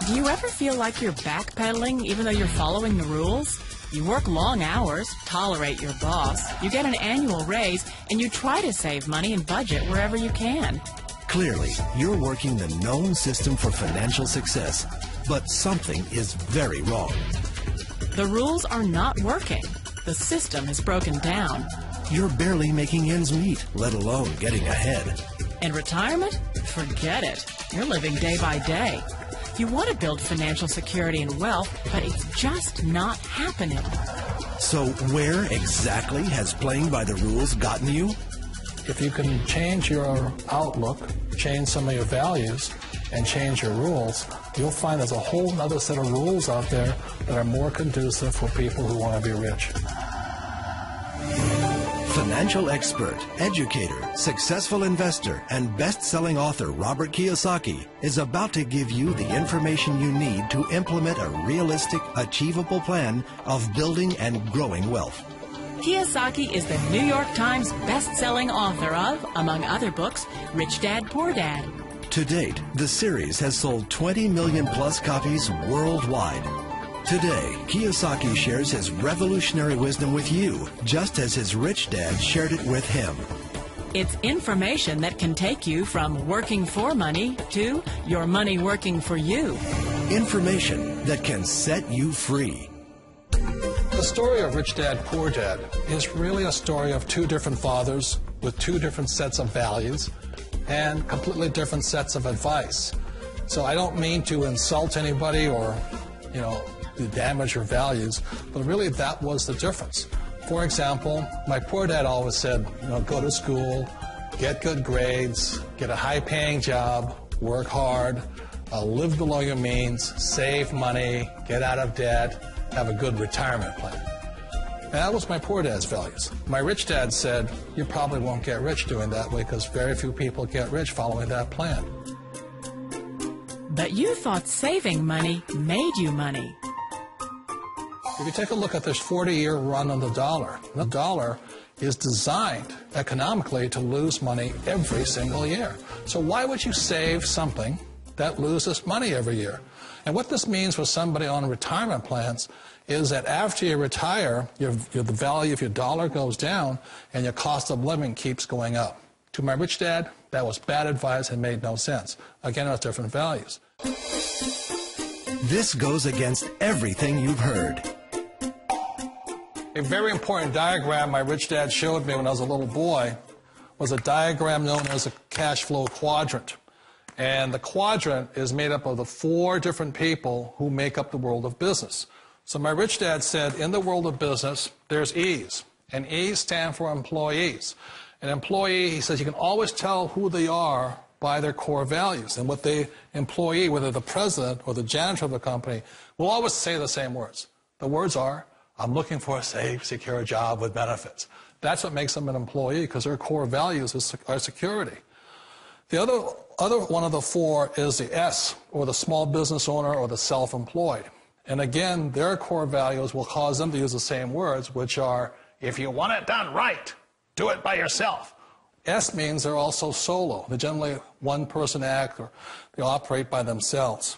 Do you ever feel like you're backpedaling even though you're following the rules? You work long hours, tolerate your boss, you get an annual raise, and you try to save money and budget wherever you can. Clearly, you're working the known system for financial success, but something is very wrong. The rules are not working. The system has broken down. You're barely making ends meet, let alone getting ahead. And retirement? Forget it. You're living day by day. You want to build financial security and wealth, but it's just not happening. So where exactly has playing by the rules gotten you? If you can change your outlook, change some of your values, and change your rules, you'll find there's a whole other set of rules out there that are more conducive for people who want to be rich. Financial expert, educator, successful investor, and best-selling author Robert Kiyosaki is about to give you the information you need to implement a realistic, achievable plan of building and growing wealth. Kiyosaki is the New York Times best-selling author of, among other books, Rich Dad, Poor Dad. To date, the series has sold 20 million plus copies worldwide. Today, Kiyosaki shares his revolutionary wisdom with you, just as his rich dad shared it with him. It's information that can take you from working for money to your money working for you. Information that can set you free. The story of Rich Dad, Poor Dad is really a story of two different fathers with two different sets of values and completely different sets of advice. So I don't mean to insult anybody or, to damage your values, but really that was the difference. For example, my poor dad always said, go to school, get good grades, get a high-paying job, work hard, live below your means, save money, get out of debt, have a good retirement plan. And that was my poor dad's values. My rich dad said, you probably won't get rich doing that way because very few people get rich following that plan. But you thought saving money made you money. If you take a look at this 40-year run on the dollar is designed economically to lose money every single year. So why would you save something that loses money every year? And what this means for somebody on retirement plans is that after you retire, the value of your dollar goes down and your cost of living keeps going up. To my rich dad, that was bad advice and made no sense. Again, it was different values. This goes against everything you've heard. A very important diagram my rich dad showed me when I was a little boy was a diagram known as a cash flow quadrant. And the quadrant is made up of the four different people who make up the world of business. So my rich dad said, in the world of business, there's E's. And E's stand for employees. An employee, he says, you can always tell who they are by their core values. And what the employee, whether the president or the janitor of the company, will always say the same words. The words are, I'm looking for a safe, secure job with benefits. That's what makes them an employee, because their core values are security. The other one of the four is the S, or the small business owner or the self-employed. And again, their core values will cause them to use the same words, which are, if you want it done right, do it by yourself. S means they're also solo. They're generally one-person act, or they operate by themselves.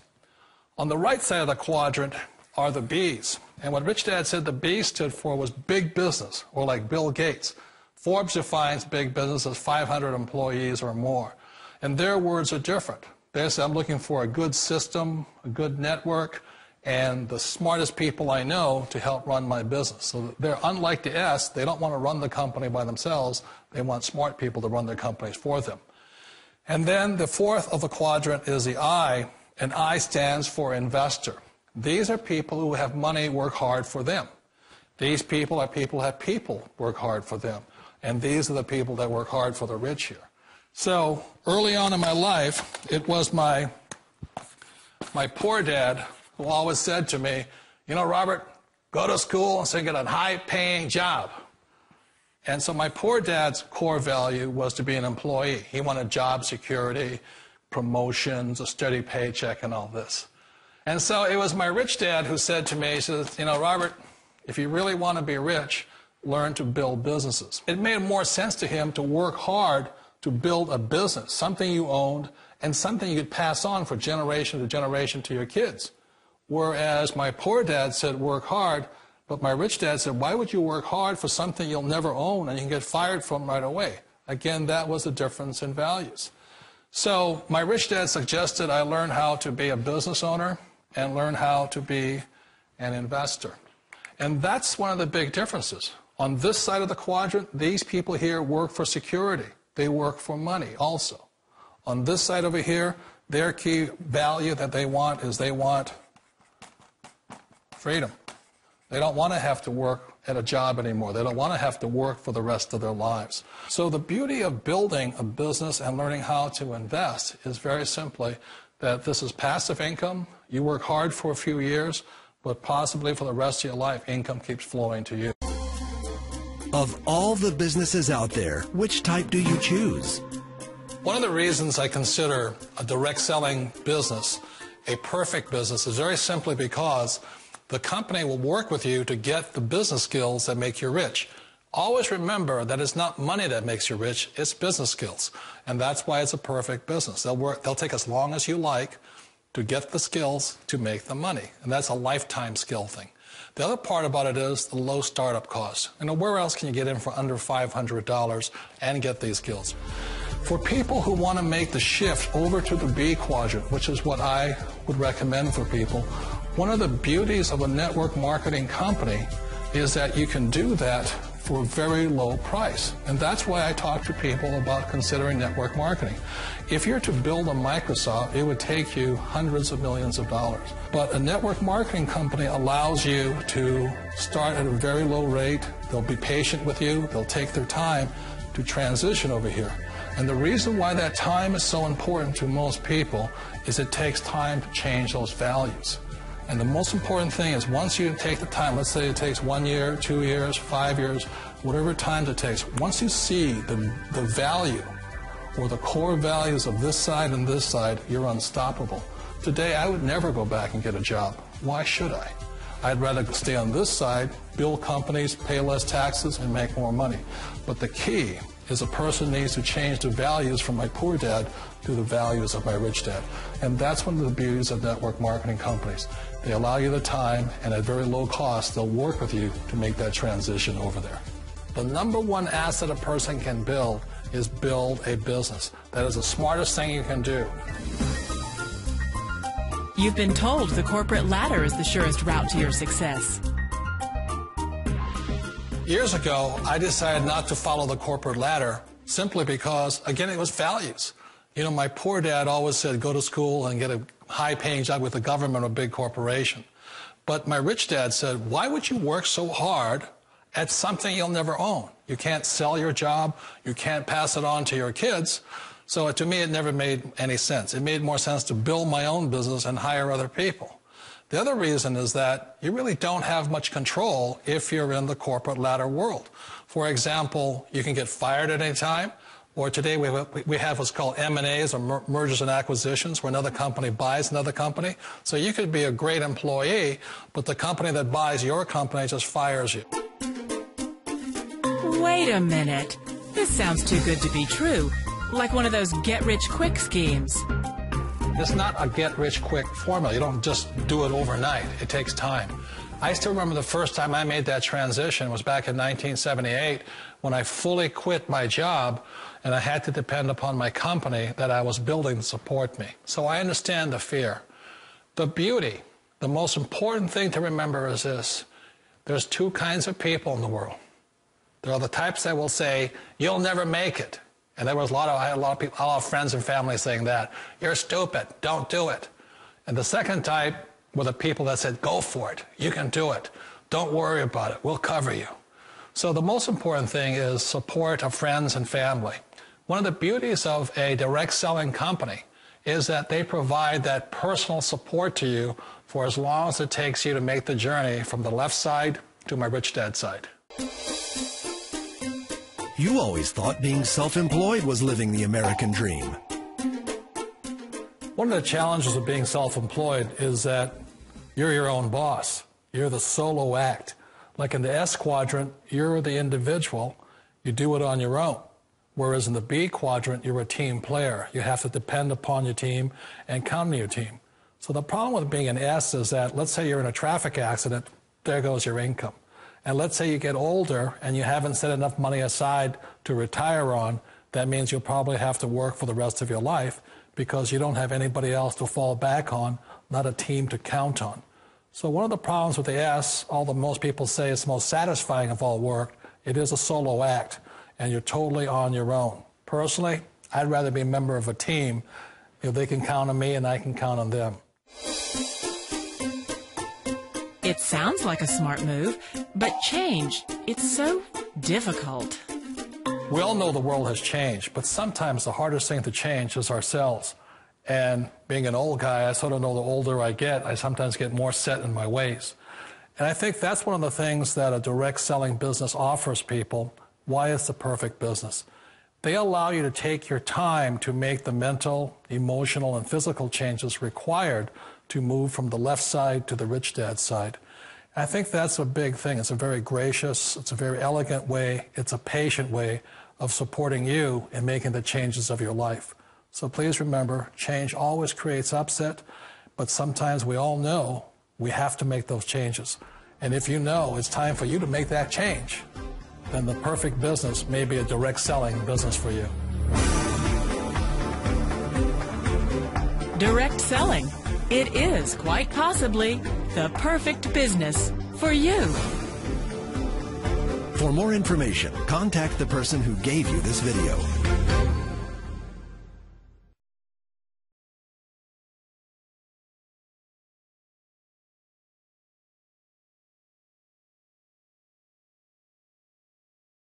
On the right side of the quadrant are the B's. And what Rich Dad said the B stood for was big business, or like Bill Gates. Forbes defines big business as 500 employees or more. And their words are different. They say, I'm looking for a good system, a good network, and the smartest people I know to help run my business. So they're unlike the S. They don't want to run the company by themselves. They want smart people to run their companies for them. And then the fourth of the quadrant is the I, and I stands for investor. These are people who have money work hard for them. These people are people who have people work hard for them. And these are the people that work hard for the rich here. So early on in my life, it was my poor dad who always said to me, Robert, go to school and get a high-paying job. And so my poor dad's core value was to be an employee. He wanted job security, promotions, a steady paycheck, and all this. And so it was my rich dad who said to me, he says, Robert, if you really want to be rich, learn to build businesses. It made more sense to him to work hard to build a business, something you owned and something you could pass on for generation to generation to your kids. Whereas my poor dad said, work hard, but my rich dad said, why would you work hard for something you'll never own and you can get fired from right away? Again, that was the difference in values. So my rich dad suggested I learn how to be a business owner and learn how to be an investor. And that's one of the big differences. On this side of the quadrant, these people here work for security. They work for money also. On this side over here, their key value that they want is they want freedom. They don't want to have to work at a job anymore. They don't want to have to work for the rest of their lives. So the beauty of building a business and learning how to invest is very simply that this is passive income. You work hard for a few years, but possibly for the rest of your life, income keeps flowing to you. Of all the businesses out there, which type do you choose? One of the reasons I consider a direct selling business a perfect business is very simply because the company will work with you to get the business skills that make you rich. Always remember that it's not money that makes you rich, it's business skills. And that's why it's a perfect business. They'll take as long as you like to get the skills to make the money. And that's a lifetime skill thing. The other part about it is the low startup cost. Where else can you get in for under $500 and get these skills? For people who want to make the shift over to the B quadrant, which is what I would recommend for people, one of the beauties of a network marketing company is that you can do that for a very low price. And that's why I talk to people about considering network marketing. If you're to build a Microsoft, it would take you hundreds of millions of dollars. But a network marketing company allows you to start at a very low rate. They'll be patient with you. They'll take their time to transition over here. And the reason why that time is so important to most people is it takes time to change those values. And the most important thing is once you take the time, let's say it takes 1 year, 2 years, 5 years, whatever time it takes, once you see the value or the core values of this side and this side, you're unstoppable. Today, I would never go back and get a job. Why should I? I'd rather stay on this side, build companies, pay less taxes, and make more money. But the key is a person needs to change the values from my poor dad to the values of my rich dad. And that's one of the beauties of network marketing companies. They allow you the time, and at very low cost, they'll work with you to make that transition over there. The number one asset a person can build is build a business. That is the smartest thing you can do. You've been told the corporate ladder is the surest route to your success. Years ago, I decided not to follow the corporate ladder simply because, again, it was values. You know, my poor dad always said, go to school and get a high-paying job with the government or a big corporation. But my rich dad said, why would you work so hard at something you'll never own? You can't sell your job. You can't pass it on to your kids. So to me, it never made any sense. It made more sense to build my own business and hire other people. The other reason is that you really don't have much control if you're in the corporate ladder world. For example, you can get fired at any time, or today we have what's called M&As, or mergers and acquisitions, where another company buys another company. So you could be a great employee, but the company that buys your company just fires you. Wait a minute. This sounds too good to be true. Like one of those get-rich-quick schemes. It's not a get-rich-quick formula. You don't just do it overnight. It takes time. I still remember the first time I made that transition was back in 1978 when I fully quit my job and I had to depend upon my company that I was building to support me. So I understand the fear. The beauty, the most important thing to remember is this. There's two kinds of people in the world. There are the types that will say, you'll never make it. And I had a lot of people, a lot of friends and family saying that. You're stupid. Don't do it. And the second type were the people that said, go for it. You can do it. Don't worry about it. We'll cover you. So the most important thing is support of friends and family. One of the beauties of a direct selling company is that they provide that personal support to you for as long as it takes you to make the journey from the left side to my rich dad side. You always thought being self-employed was living the American dream. One of the challenges of being self-employed is that you're your own boss. You're the solo act. Like in the S quadrant, you're the individual. You do it on your own. Whereas in the B quadrant, you're a team player. You have to depend upon your team and count on your team. So the problem with being an S is that, let's say you're in a traffic accident, there goes your income. And let's say you get older and you haven't set enough money aside to retire on, that means you'll probably have to work for the rest of your life because you don't have anybody else to fall back on, not a team to count on. So one of the problems with the S, although most people say it's the most satisfying of all work, it is a solo act, and you're totally on your own. Personally, I'd rather be a member of a team if they can count on me and I can count on them. It sounds like a smart move, but change, it's so difficult. We all know the world has changed, but sometimes the hardest thing to change is ourselves. And being an old guy, I sort of know the older I get, I sometimes get more set in my ways. And I think that's one of the things that a direct selling business offers people, why it's the perfect business. They allow you to take your time to make the mental, emotional, and physical changes required to move from the left side to the rich dad side. I think that's a big thing. It's a very gracious, it's a very elegant way, it's a patient way of supporting you in making the changes of your life. So please remember, change always creates upset, but sometimes we all know we have to make those changes. And if you know it's time for you to make that change, then the perfect business may be a direct selling business for you. Direct selling. It is quite possibly the perfect business for you. For more information, contact the person who gave you this video.